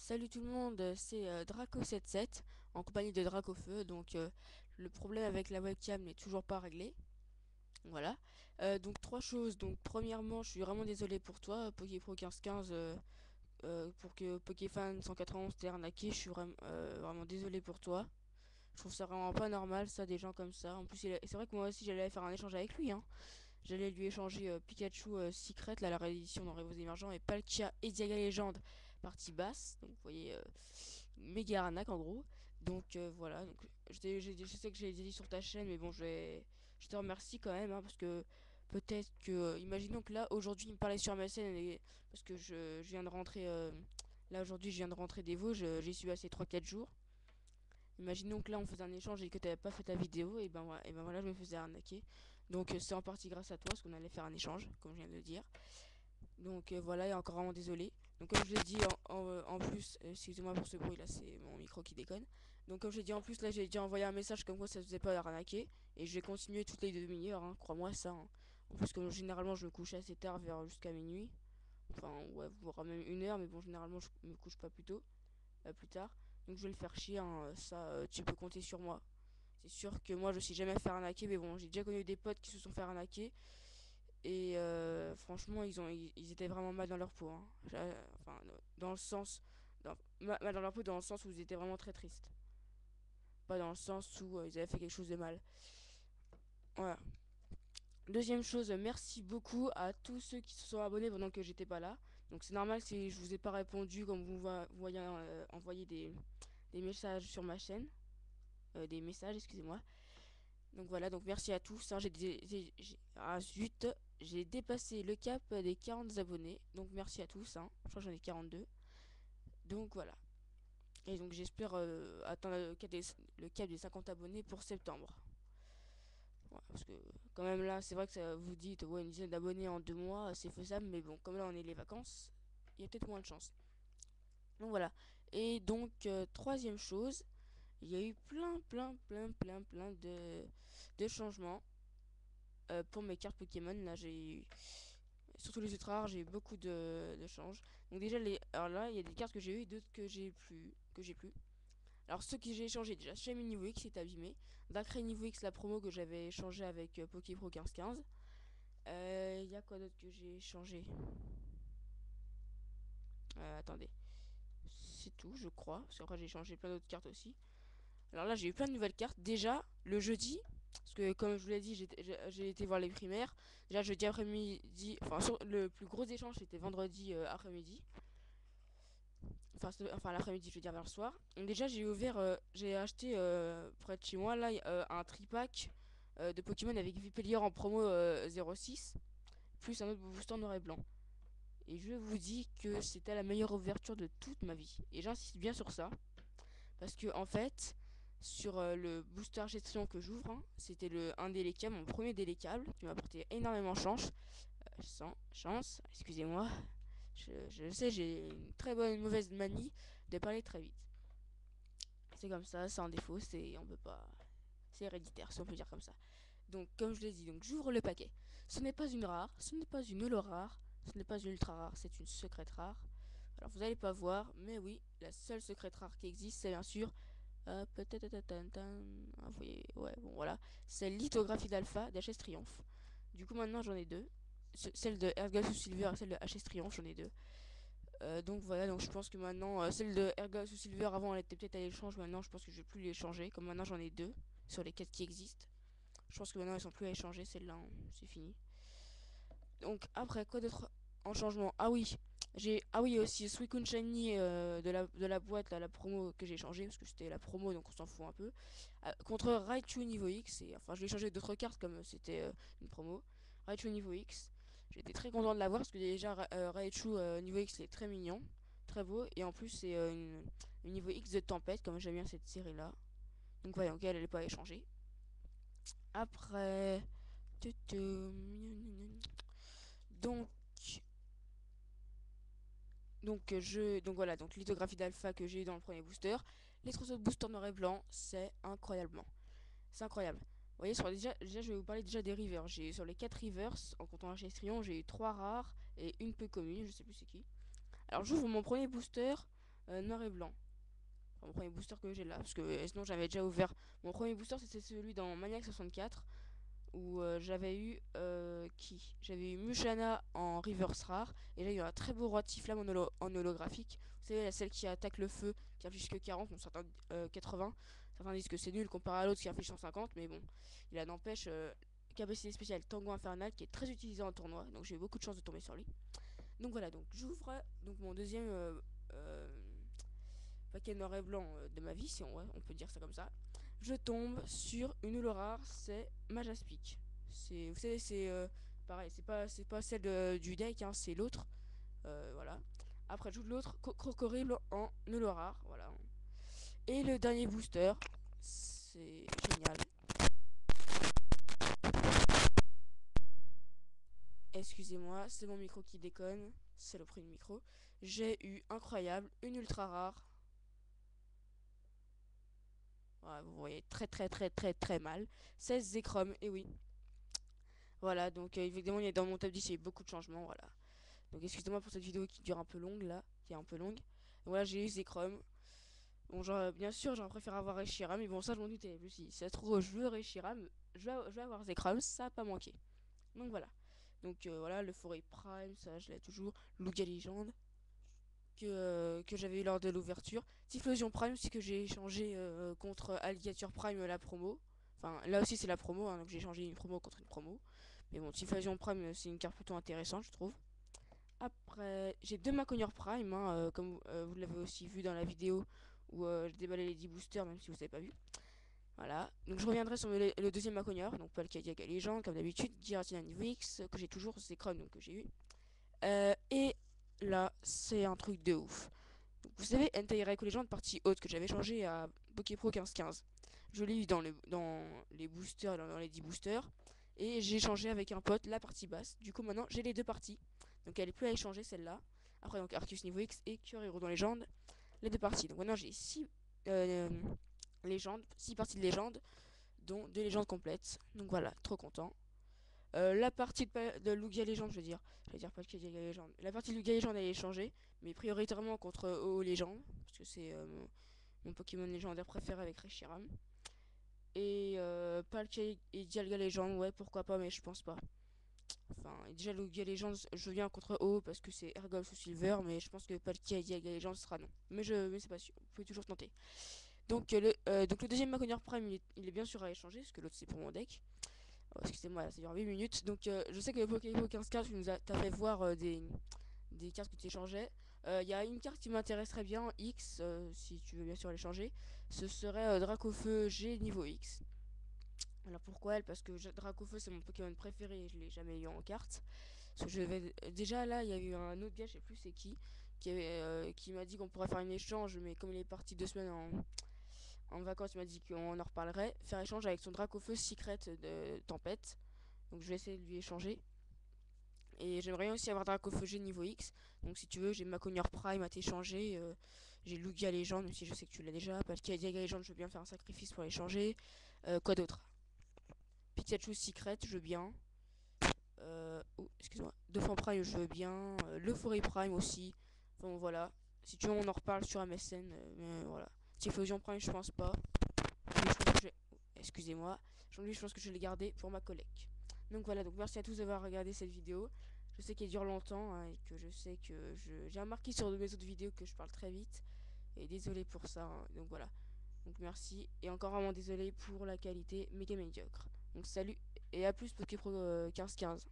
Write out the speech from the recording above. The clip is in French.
Salut tout le monde, c'est Draco77 en compagnie de Dracofeu. Donc le problème avec la webcam n'est toujours pas réglé. Voilà. Donc trois choses. Donc premièrement, je suis vraiment désolé pour toi, PokéPro 1515, pour que Pokéfan 191 t'ait arnaqué. Je suis vraiment désolé pour toi. Je trouve ça vraiment pas normal, ça, des gens comme ça. En plus, c'est vrai que moi aussi j'allais faire un échange avec lui, hein. J'allais lui échanger Pikachu Secret, là, la réédition dans Rivaux Émergents, et Palkia et Diaga Légende, partie basse. Donc vous voyez, méga arnaque en gros. Donc voilà, donc, je sais que j'ai dit sur ta chaîne, mais bon, je te remercie quand même, hein, parce que peut-être que, imaginons que là, aujourd'hui, il me parlait sur ma scène, parce que je viens de rentrer, là aujourd'hui, je viens de rentrer des Vosges, j'y suis passé 3 4 jours. Imaginons que là on faisait un échange et que tu n'avais pas fait ta vidéo, et ben voilà, je me faisais arnaquer. Donc c'est en partie grâce à toi, parce qu'on allait faire un échange, comme je viens de le dire. Donc voilà, et encore vraiment désolé. Donc comme je l'ai dit en plus, excusez-moi pour ce bruit là, c'est mon micro qui déconne. Donc comme je l'ai dit en plus, là j'ai déjà envoyé un message comme quoi ça se faisait pas arnaquer. Et je vais continuer toutes les 2 demi-heures, hein, crois-moi ça, hein. En plus comme généralement je me couche assez tard, vers jusqu'à minuit. Enfin ouais, voire même 1 heure, mais bon généralement je me couche pas plus tôt, plus tard. Donc je vais le faire chier, hein, ça tu peux compter sur moi. C'est sûr que moi je suis jamais fait arnaquer, mais bon j'ai déjà connu des potes qui se sont fait arnaquer. Et franchement, ils étaient vraiment mal dans leur peau, hein. Enfin, dans le sens, mal dans leur peau, dans le sens où ils étaient vraiment très tristes. Pas dans le sens où ils avaient fait quelque chose de mal. Voilà. Deuxième chose, merci beaucoup à tous ceux qui se sont abonnés pendant que j'étais pas là. Donc c'est normal si je vous ai pas répondu, comme vous voyez envoyer des messages sur ma chaîne. Des messages, excusez-moi. Donc voilà, donc merci à tous, hein. Ah zut, j'ai dépassé le cap des 40 abonnés. Donc merci à tous, hein. Je crois que j'en ai 42. Donc voilà. Et donc j'espère atteindre le cap des 50 abonnés pour septembre. Ouais, parce que quand même là, c'est vrai que ça vous dites, ouais, une dizaine d'abonnés en 2 mois, c'est faisable. Mais bon, comme là on est les vacances, il y a peut-être moins de chance. Donc voilà. Et donc, troisième chose, il y a eu plein de changements pour mes cartes Pokémon. Là, j'ai eu surtout les ultra rares, j'ai eu beaucoup de changes. Donc déjà, alors là, il y a des cartes que j'ai eu, d'autres que j'ai plus. Alors ceux que j'ai échangé déjà, Shami niveau X est abîmé. Dacré niveau X, la promo que j'avais échangé avec Poképro 1515. Il y a quoi d'autre que j'ai échangé? Attendez. C'est tout, je crois. Parce qu'après, j'ai échangé plein d'autres cartes aussi. Alors là, j'ai eu plein de nouvelles cartes. Déjà, le jeudi, parce que comme je vous l'ai dit, j'ai été voir les primaires. Déjà, jeudi après-midi, enfin, le plus gros échange, c'était vendredi après-midi. Enfin l'après-midi, je veux dire vers le soir. Donc déjà, j'ai acheté près de chez moi, là, un tripack de Pokémon avec Vipellier en promo 06, plus un autre booster noir et blanc. Et je vous dis que c'était la meilleure ouverture de toute ma vie. Et j'insiste bien sur ça. Parce que en fait, sur le booster gestion que j'ouvre, hein, c'était un délécable, mon premier délécable, qui m'a apporté énormément de chance. Chance, excusez-moi. Je sais, j'ai une très bonne, une mauvaise manie de parler très vite. C'est comme ça, c'est un défaut, on peut pas, c'est héréditaire, si on peut dire comme ça. Donc, comme je l'ai dit, donc j'ouvre le paquet. Ce n'est pas une rare, ce n'est pas une holo rare, ce n'est pas une ultra rare, c'est une secrète rare. Alors, vous allez pas voir, mais oui, la seule secrète rare qui existe, c'est bien sûr peut-être. Vous voyez, ouais, bon voilà. C'est lithographie d'alpha d'HS Triomphe. Du coup, maintenant j'en ai deux. Celle de Ergasus Silver et celle de HS Triomphe, j'en ai deux. Donc voilà, donc je pense que maintenant, celle de Ergasus Silver, avant elle était peut-être à l'échange, maintenant je pense que je vais plus les échanger. Comme maintenant j'en ai deux sur les 4 qui existent. Je pense que maintenant elles sont plus à échanger, celle-là, hein, c'est fini. Donc après, quoi d'autre en changement? Ah oui aussi Suicune Shiny de la boîte là, la promo que j'ai changé parce que c'était la promo donc on s'en fout un peu. Contre Raichu niveau X et enfin je l'ai changé d'autres cartes comme c'était une promo. Raichu niveau X. J'étais très content de l'avoir parce que déjà Raichu niveau X il est très mignon, très beau et en plus c'est une niveau X de tempête comme j'aime bien cette série là. Donc voilà, donc elle est pas à échanger. Après donc donc voilà, donc lithographie d'alpha que j'ai eu dans le premier booster. Les trousseaux de booster noir et blanc, c'est incroyablement. C'est incroyable. Vous voyez, déjà, je vais vous parler déjà des rivers. Sur les 4 rivers, en comptant la Trion, j'ai eu 3 rares et une peu commune, je sais plus c'est qui. Alors j'ouvre mon premier booster. noir et blanc. Enfin, mon premier booster que j'ai là, parce que sinon j'avais déjà ouvert. Mon premier booster c'était celui dans Maniac 64 où j'avais eu J'avais eu Mushana en reverse rare et j'ai eu un très beau roi de Tiflam en holographique. Vous savez, celle qui attaque le feu, qui affiche que 40, bon, certains 80. Certains disent que c'est nul comparé à l'autre qui affiche 150, mais bon, il n'empêche capacité spéciale Tango Infernal qui est très utilisé en tournoi, donc j'ai eu beaucoup de chance de tomber sur lui. Donc voilà, donc j'ouvre donc mon deuxième paquet noir et blanc de ma vie, si on peut dire ça comme ça. Je tombe sur une holo rare, c'est Majaspic. Vous savez, c'est pareil, c'est pas celle du deck, hein, c'est l'autre. Voilà. Après, je joue l'autre, Crocorible en holo rare, voilà. Et le dernier booster, c'est génial. Excusez-moi, c'est mon micro qui déconne, c'est le prix du micro. J'ai eu incroyable, une ultra rare. Voilà, vous voyez très mal. 16 Zekrom, et oui. Voilà, donc évidemment, il y a dans mon top 10, il y a eu beaucoup de changements, voilà. Donc excusez-moi pour cette vidéo qui dure un peu longue, là, qui est un peu longue. Donc, voilà, j'ai eu Zekrom. Bon, genre, bien sûr, j'aurais préféré avoir Reshiram, mais bon, ça, je m'en doutais. Je me suis dit, si ça se trouve, je veux Reshiram, je vais avoir Zekrom, ça n'a pas manqué. Donc voilà. Donc voilà, le Forêt Prime, ça, je l'ai toujours. Lugia Legend, que j'avais eu lors de l'ouverture. Typhlosion Prime, c'est que j'ai échangé contre Alligator Prime la promo. Enfin, là aussi c'est la promo, hein, donc j'ai échangé une promo contre une promo. Mais bon, Typhlosion Prime, c'est une carte plutôt intéressante, je trouve. Après, j'ai deux Maconior Prime, hein, comme vous l'avez aussi vu dans la vidéo où je déballais les 10 boosters, même si vous n'avez pas vu. Voilà, donc je reviendrai sur le deuxième Maconior, donc Palkia Legend, comme d'habitude, Giratina niveau X, que j'ai toujours, c'est Chrome, donc que j'ai eu. Et là, c'est un truc de ouf. Donc, vous savez, Entei Raikou Legend partie haute que j'avais changé à Poképro 15-15. Je l'ai eu dans les boosters, dans les 10 boosters. Et j'ai changé avec un pote la partie basse. Du coup, maintenant, j'ai les deux parties. Donc, elle est plus à échanger celle-là. Après, donc Arceus niveau X et Kyuriro dans Légende, les deux parties. Donc, maintenant, j'ai 6 légendes, 6 parties de légende, dont 2 légendes complètes. Donc, voilà, trop content. La partie de Lugia Legend, je vais dire pas de Lugia Legend. La partie de Lugia Legend elle est changée, mais prioritairement contre OO Legend, parce que c'est mon Pokémon légendaire préféré avec Reshiram. Et Palkia et Dialga Legend, ouais, pourquoi pas, mais je pense pas. Enfin, déjà Lugia Legend, je viens contre OO parce que c'est Ergol ou Silver, mais je pense que Palkia et Dialga Legend sera non. Mais c'est pas sûr, vous pouvez toujours tenter. Donc, le deuxième Maconier Prime, il est bien sûr à échanger, parce que l'autre c'est pour mon deck. Oh, excusez-moi, là, ça dure 8 minutes. Donc, je sais que le Pokémon 15 cartes, t'as fait voir des cartes que tu échangeais. Il y a une carte qui m'intéresserait bien, X, si tu veux bien sûr l'échanger. Ce serait Dracofeu G niveau X. Alors pourquoi elle? Parce que Dracofeu c'est mon Pokémon préféré et je l'ai jamais eu en carte. Parce que déjà là, il y a eu un autre gars, je sais plus c'est qui m'a dit qu'on pourrait faire un échange, mais comme il est parti 2 semaines en vacances, il m'a dit qu'on en reparlerait. Faire échange avec son Dracofeu Secret de Tempête. Donc je vais essayer de lui échanger. Et j'aimerais aussi avoir Dracofeu niveau X. Donc si tu veux, j'ai Maconior Prime à t'échanger. J'ai Lugia Legend, même si je sais que tu l'as déjà. Palkia Diaga Legend, je veux bien faire un sacrifice pour l'échanger. Quoi d'autre? Pikachu Secret, je veux bien. Excuse-moi. Dauphin Prime, je veux bien. Le Forêt Prime aussi. Enfin voilà. Si tu veux, on en reparle sur MSN. Mais voilà. Typhlosion Prime, je pense pas. Excusez-moi. Je pense que je vais les garder pour ma collecte. Donc voilà, donc merci à tous d'avoir regardé cette vidéo. Je sais qu'elle dure longtemps hein, et que je sais que j'ai remarqué sur de mes autres vidéos que je parle très vite. Et désolé pour ça. Hein. Donc voilà. Donc merci. Et encore vraiment désolé pour la qualité méga médiocre. Donc salut et à plus Poké Pro 15-15.